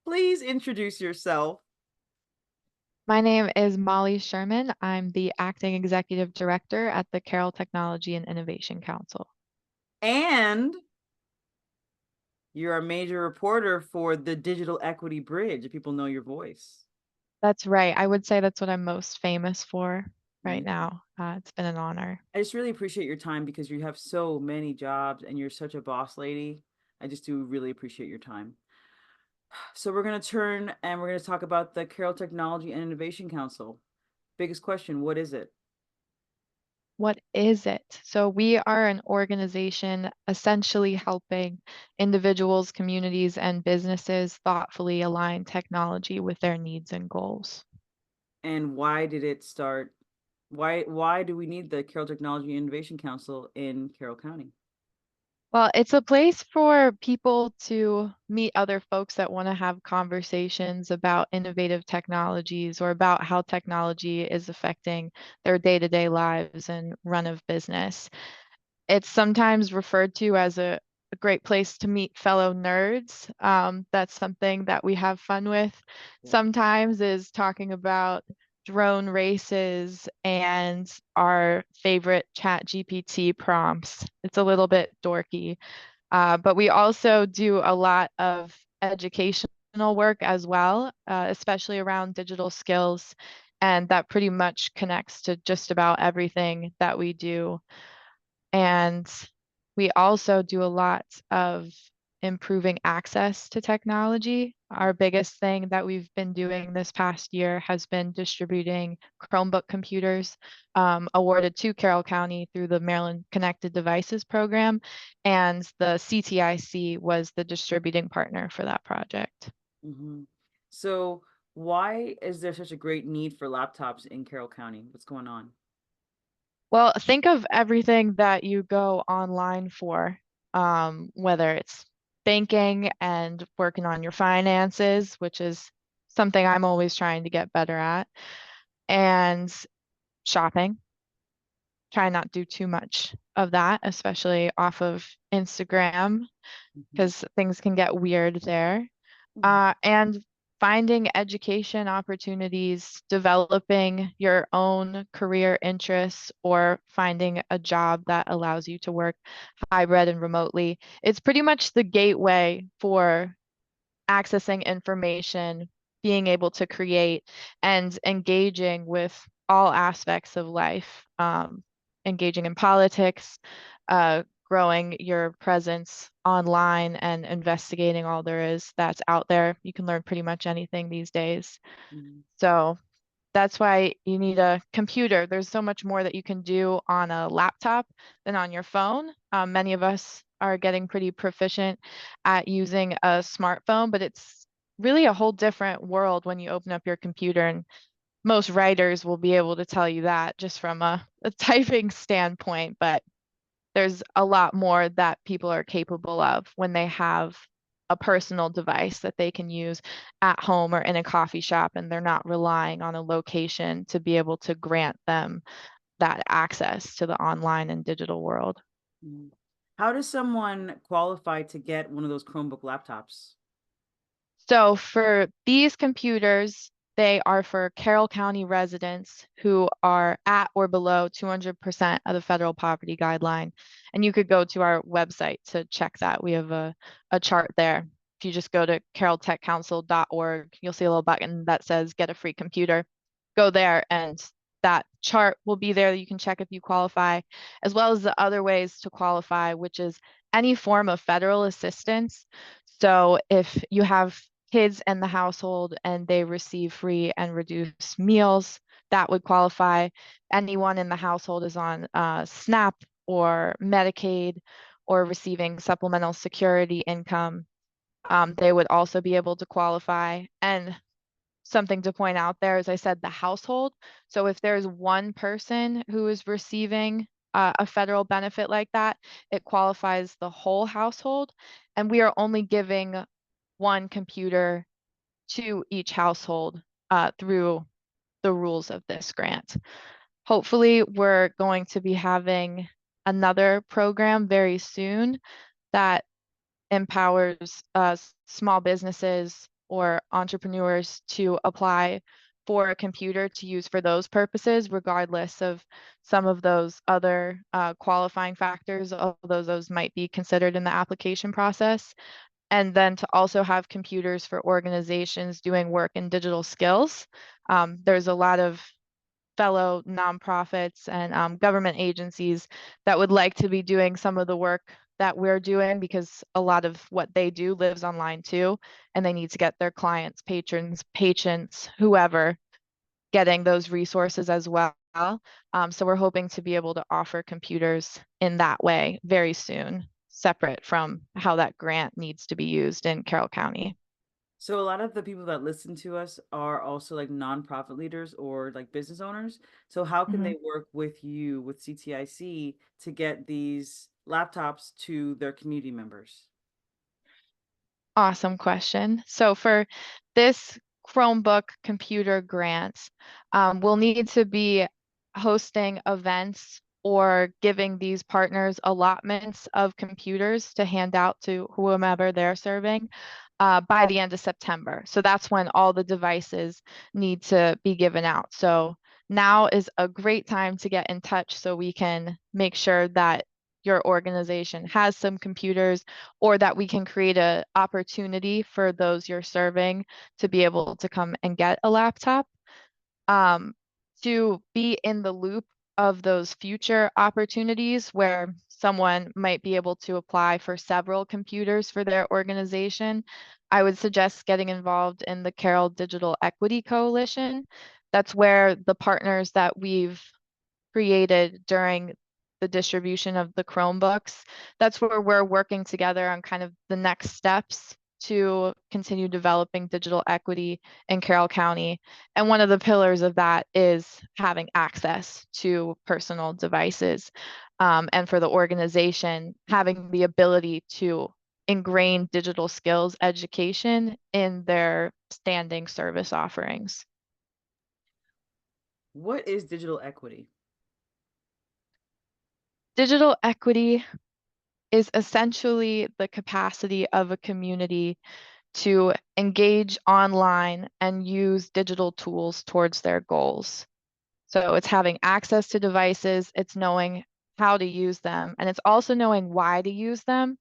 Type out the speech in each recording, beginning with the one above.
Please introduce yourself. My name is Molly Sherman. I'm the Acting Executive Director at the Carroll Technology and Innovation Council. And you're a major reporter for the Digital Equity Bridge, if people know your voice. That's right. I would say that's what I'm most famous for right Yeah. now. It's been an honor. I just really appreciate your time because you have so many jobs and you're such a boss lady. I just do really appreciate your time. So we're going to turn and we're going to talk about the Carroll Technology and Innovation Council. Biggest question, what is it? What is it? So, we are an organization essentially helping individuals, communities, and businesses thoughtfully align technology with their needs and goals. And why did it start? Why do we need the Carroll Technology and Innovation Council in Carroll County? Well, it's a place for people to meet other folks that want to have conversations about innovative technologies or about how technology is affecting their day-to-day lives and run of business. It's sometimes referred to as a great place to meet fellow nerds. That's something that we have fun with. Yeah. Sometimes is talking about drone races and our favorite chat GPT prompts. It's a little bit dorky, but we also do a lot of educational work as well, especially around digital skills. And that pretty much connects to just about everything that we do. And we also do a lot of improving access to technology. Our biggest thing that we've been doing this past year has been distributing Chromebook computers, awarded to Carroll County through the Maryland Connected Devices program. And the CTIC was the distributing partner for that project. Hmm. So why is there such a great need for laptops in Carroll County? What's going on? Well, think of everything that you go online for, whether it's banking and working on your finances, which is something I'm always trying to get better at, and shopping. Try not do too much of that, especially off of Instagram, Hmm. because things can get weird there. Hmm. And finding education opportunities, developing your own career interests, or finding a job that allows you to work hybrid and remotely. It's pretty much the gateway for accessing information, being able to create, and engaging with all aspects of life, engaging in politics, growing your presence online, and investigating all there is that's out there. You can learn pretty much anything these days. Hmm. So that's why you need a computer. There's so much more that you can do on a laptop than on your phone. Many of us are getting pretty proficient at using a smartphone, but it's really a whole different world when you open up your computer. And most writers will be able to tell you that just from a typing standpoint. But there's a lot more that people are capable of when they have a personal device that they can use at home or in a coffee shop, and they're not relying on a location to be able to grant them that access to the online and digital world. Hmm. How does someone qualify to get one of those Chromebook laptops? So for these computers, they are for Carroll County residents who are at or below 200% of the federal poverty guideline. And you could go to our website to check that. We have a chart there. If you just go to carrolltechcouncil.org, you'll see a little button that says get a free computer. Go there and that chart will be there. You can check if you qualify, as well as the other ways to qualify, which is any form of federal assistance. So if you have kids in the household and they receive free and reduced meals, that would qualify. Anyone in the household is on SNAP or Medicaid or receiving supplemental security income, they would also be able to qualify. And something to point out there, as I said, the household. So if there's one person who is receiving a federal benefit like that, it qualifies the whole household. And we are only giving one computer to each household through the rules of this grant. Hopefully, we're going to be having another program very soon that empowers small businesses or entrepreneurs to apply for a computer to use for those purposes, regardless of some of those other qualifying factors, although those might be considered in the application process. And then to also have computers for organizations doing work in digital skills. There's a lot of fellow nonprofits and government agencies that would like to be doing some of the work that we're doing because a lot of what they do lives online too, and they need to get their clients, patrons, patients, whoever, getting those resources as well. So we're hoping to be able to offer computers in that way very soon, separate from how that grant needs to be used in Carroll County. So a lot of the people that listen to us are also like nonprofit leaders or like business owners. So how can Mhm. they work with you with CTIC to get these laptops to their community members? Awesome question. So for this Chromebook computer grant, we'll need to be hosting events or giving these partners allotments of computers to hand out to whomever they're serving by the end of September. So that's when all the devices need to be given out. So now is a great time to get in touch so we can make sure that your organization has some computers or that we can create a opportunity for those you're serving to be able to come and get a laptop, um, to be in the loop of those future opportunities where someone might be able to apply for several computers for their organization. I would suggest getting involved in the Carroll Digital Equity Coalition. That's where the partners that we've created during the distribution of the Chromebooks. That's where we're working together on kind of the next steps to continue developing digital equity in Carroll County. And one of the pillars of that is having access to personal devices. And for the organization, having the ability to ingrain digital skills education in their standing service offerings. What is digital equity? Digital equity is essentially the capacity of a community to engage online and use digital tools towards their goals. So it's having access to devices, it's knowing how to use them, and it's also knowing why to use them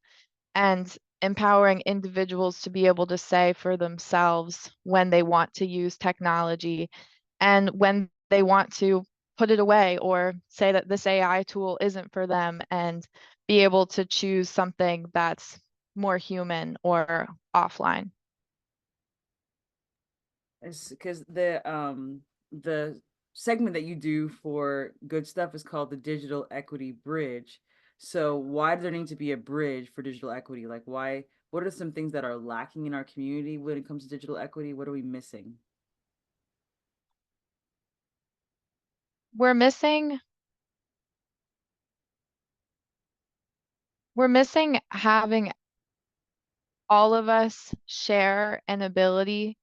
and empowering individuals to be able to say for themselves when they want to use technology and when they want to put it away or say that this AI tool isn't for them and be able to choose something that's more human or offline. It's because the segment that you do for good stuff is called the Digital Equity Bridge. So why does there need to be a bridge for digital equity? Like why, what are some things that are lacking in our community when it comes to digital equity? What are we missing? We're missing we're missing having all of us share an ability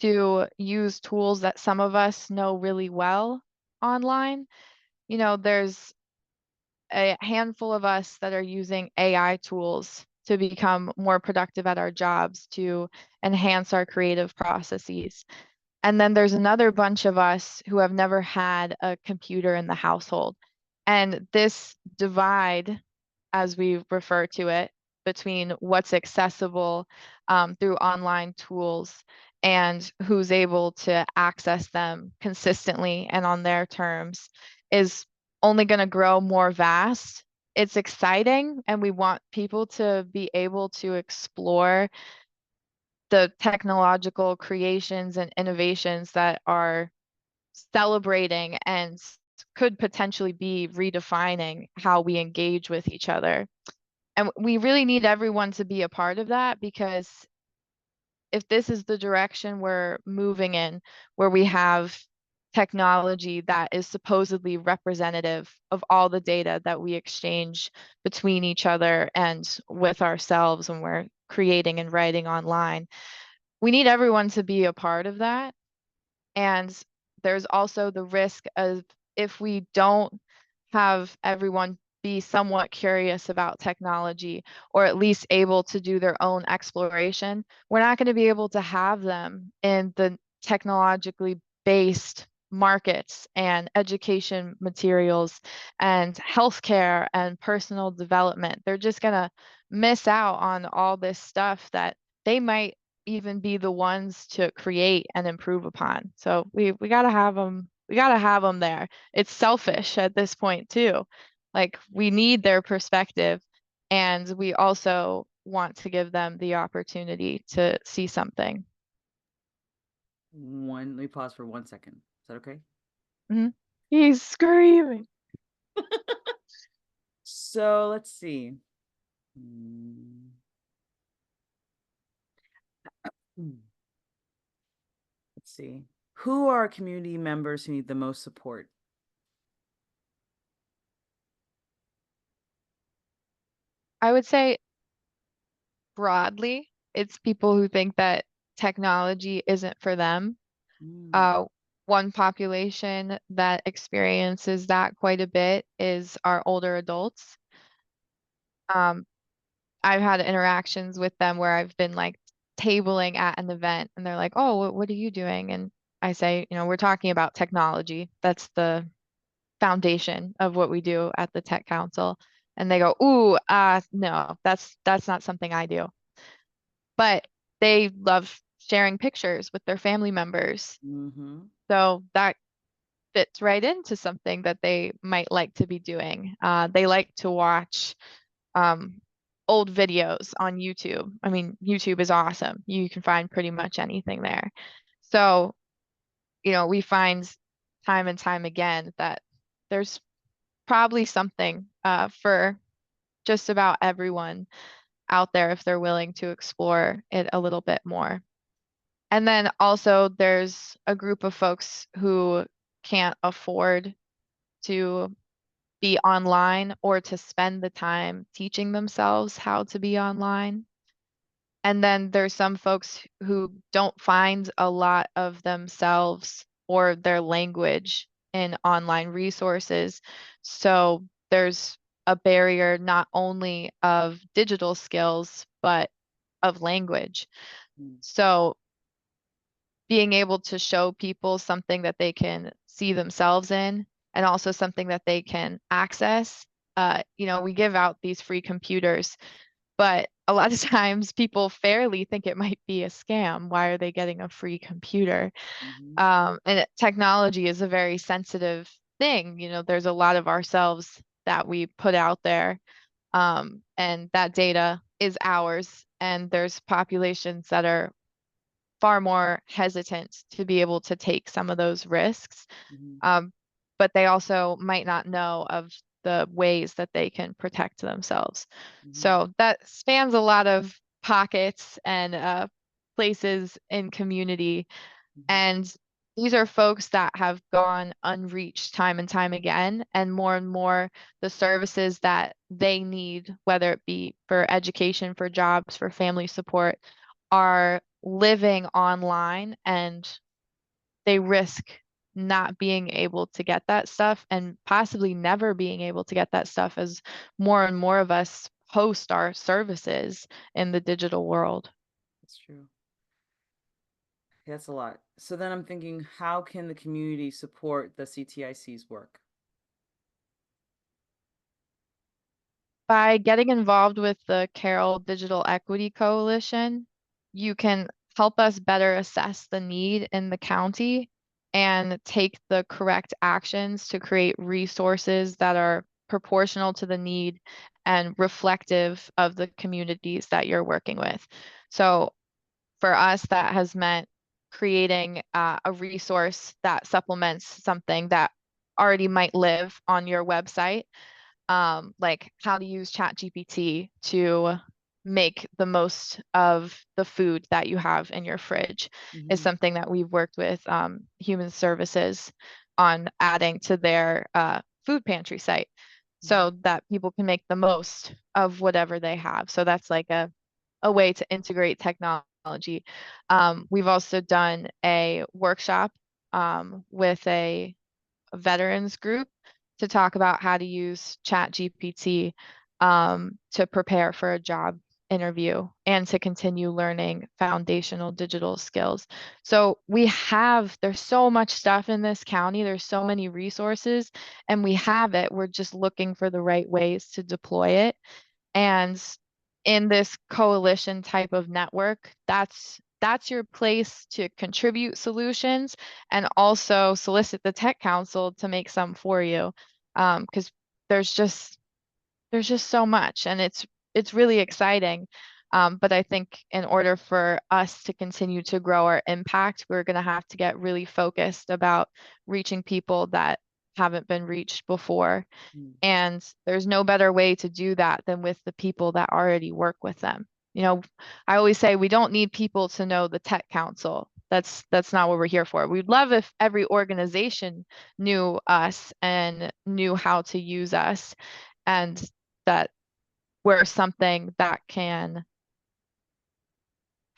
to use tools that some of us know really well online. There's a handful of us that are using AI tools to become more productive at our jobs, to enhance our creative processes. And then there's another bunch of us who have never had a computer in the household. And this divide, as we refer to it, between what's accessible through online tools and who's able to access them consistently and on their terms is only going to grow more vast. It's exciting, and we want people to be able to explore the technological creations and innovations that are celebrating and could potentially be redefining how we engage with each other. And we really need everyone to be a part of that because if this is the direction we're moving in, where we have technology that is supposedly representative of all the data that we exchange between each other and with ourselves when we're creating and writing online, we need everyone to be a part of that. And there's also the risk of if we don't have everyone be somewhat curious about technology or at least able to do their own exploration, we're not going to be able to have them in the technologically based markets and education materials and healthcare and personal development. They're just going to miss out on all this stuff that they might even be the ones to create and improve upon. So we gotta have them. We gotta have them there. It's selfish at this point too. Like we need their perspective, and we also want to give them the opportunity to see something. Let me pause for 1 second. Is that okay? Mhm. He's screaming. So let's see. Hmm. Let's see. Who are community members who need the most support? I would say broadly, it's people who think that technology isn't for them. Mm, Uh, One population that experiences that quite a bit is our older adults. Um, I've had interactions with them where I've been like tabling at an event and they're like, "Oh, what are you doing?" And I say, we're talking about technology. That's the foundation of what we do at the Tech Council. And they go, "Ooh, no, that's not something I do." But they love sharing pictures with their family members. mm-hmm, So that fits right into something that they might like to be doing. They like to watch um, old videos on YouTube. I mean, YouTube is awesome. You can find pretty much anything there. So, we find time and time again that there's probably something for just about everyone out there if they're willing to explore it a little bit more. And then also there's a group of folks who can't afford to be online or to spend the time teaching themselves how to be online. And then there's some folks who don't find a lot of themselves or their language in online resources. So there's a barrier not only of digital skills, but of language. mm, So being able to show people something that they can see themselves in and also something that they can access. We give out these free computers, but a lot of times people fairly think it might be a scam. Why are they getting a free computer? mm-hmm, Technology is a very sensitive thing. There's a lot of ourselves that we put out there, and that data is ours. And there's populations that are far more hesitant to be able to take some of those risks. mm-hmm, Um, but they also might not know of the ways that they can protect themselves. mm-hmm, So that spans a lot of pockets and places in community. mm-hmm, And these are folks that have gone unreached time and time again, and more the services that they need, whether it be for education, for jobs, for family support, are living online and they risk not being able to get that stuff and possibly never being able to get that stuff as more and more of us host our services in the digital world. that's true. Yeah, that's a lot. So then I'm thinking, how can the community support the CTIC's work? By getting involved with the Carroll Digital Equity Coalition, you can help us better assess the need in the county and take the correct actions to create resources that are proportional to the need and reflective of the communities that you're working with. So for us, that has meant creating a resource that supplements something that already might live on your website, like how to use ChatGPT to make the most of the food that you have in your fridge is Mm-hmm, something that we've worked with Human Services on adding to their food pantry site mm-hmm, so that people can make the most of whatever they have. So that's like a way to integrate technology. We've also done a workshop with a veterans group to talk about how to use ChatGPT to prepare for a job interview and to continue learning foundational digital skills. So there's so much stuff in this county, there's so many resources, and we have it. We're just looking for the right ways to deploy it. And in this coalition type of network, that's your place to contribute solutions and also solicit the tech council to make some for you. Because there's just there's just so much, and it's really exciting. But I think in order for us to continue to grow our impact, we're going to have to get really focused about reaching people that haven't been reached before. Mm. And there's no better way to do that than with the people that already work with them. You know, I always say we don't need people to know the tech council. That's not what we're here for. We'd love if every organization knew us and knew how to use us, and that we're something that can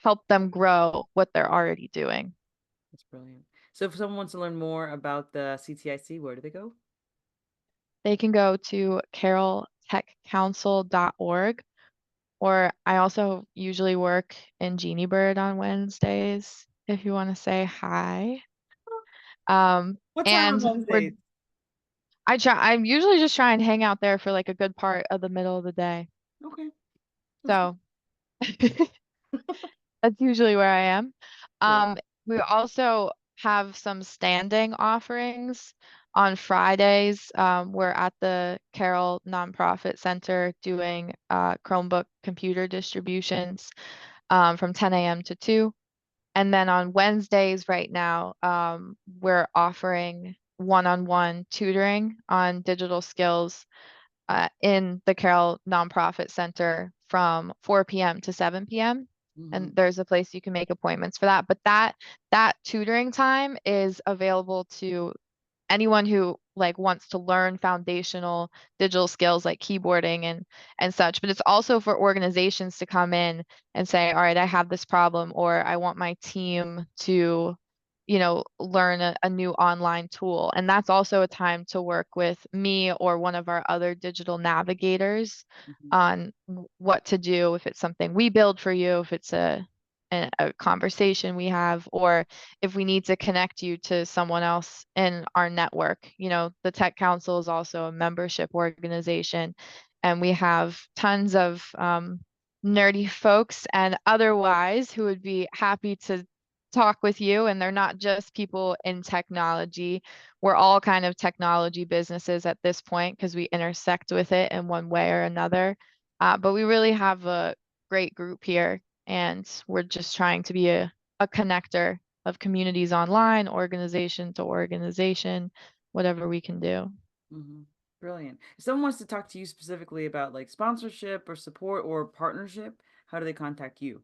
help them grow what they're already doing. That's brilliant. So if someone wants to learn more about the CTIC, where do they go? They can go to carrolltechcouncil.org. Or I also usually work in Genie Bird on Wednesdays if you want to say hi. What time on And Wednesdays? I usually just try and hang out there for like a good part of the middle of the day. Okay, that's good. So that's usually where I am. Good. We also have some standing offerings on Fridays. We're at the Carroll Nonprofit Center doing Chromebook computer distributions from 10 a.m. to 2. And then on Wednesdays right now, we're offering one-on-one tutoring on digital skills in the Carroll Nonprofit Center from 4 p.m. to 7 p.m. Hmm. And there's a place you can make appointments for that. But that tutoring time is available to anyone who like wants to learn foundational digital skills like keyboarding and such. But it's also for organizations to come in and say, all right, I have this problem, or I want my team to, learn a new online tool. And that's also a time to work with me or one of our other digital navigators Hmm. on what to do if it's something we build for you, if it's a conversation we have, or if we need to connect you to someone else in our network. The Tech Council is also a membership organization, and we have tons of nerdy folks and otherwise who would be happy to talk with you. And they're not just people in technology. We're all kind of technology businesses at this point because we intersect with it in one way or another. But we really have a great group here, and we're just trying to be a connector of communities online, organization to organization, whatever we can do. Hmm. Brilliant. If someone wants to talk to you specifically about like sponsorship or support or partnership, how do they contact you?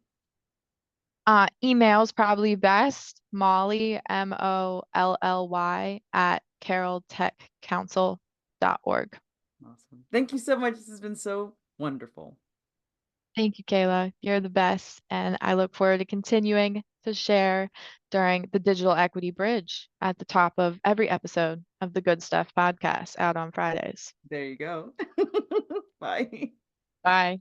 Email's probably best. Molly, Molly, at carrolltechcouncil.org. Awesome. Thank you so much. This has been so wonderful. Thank you, Kayla. You're the best. And I look forward to continuing to share during the Digital Equity Bridge at the top of every episode of the Good Stuff podcast out on Fridays. There you go. Bye. Bye.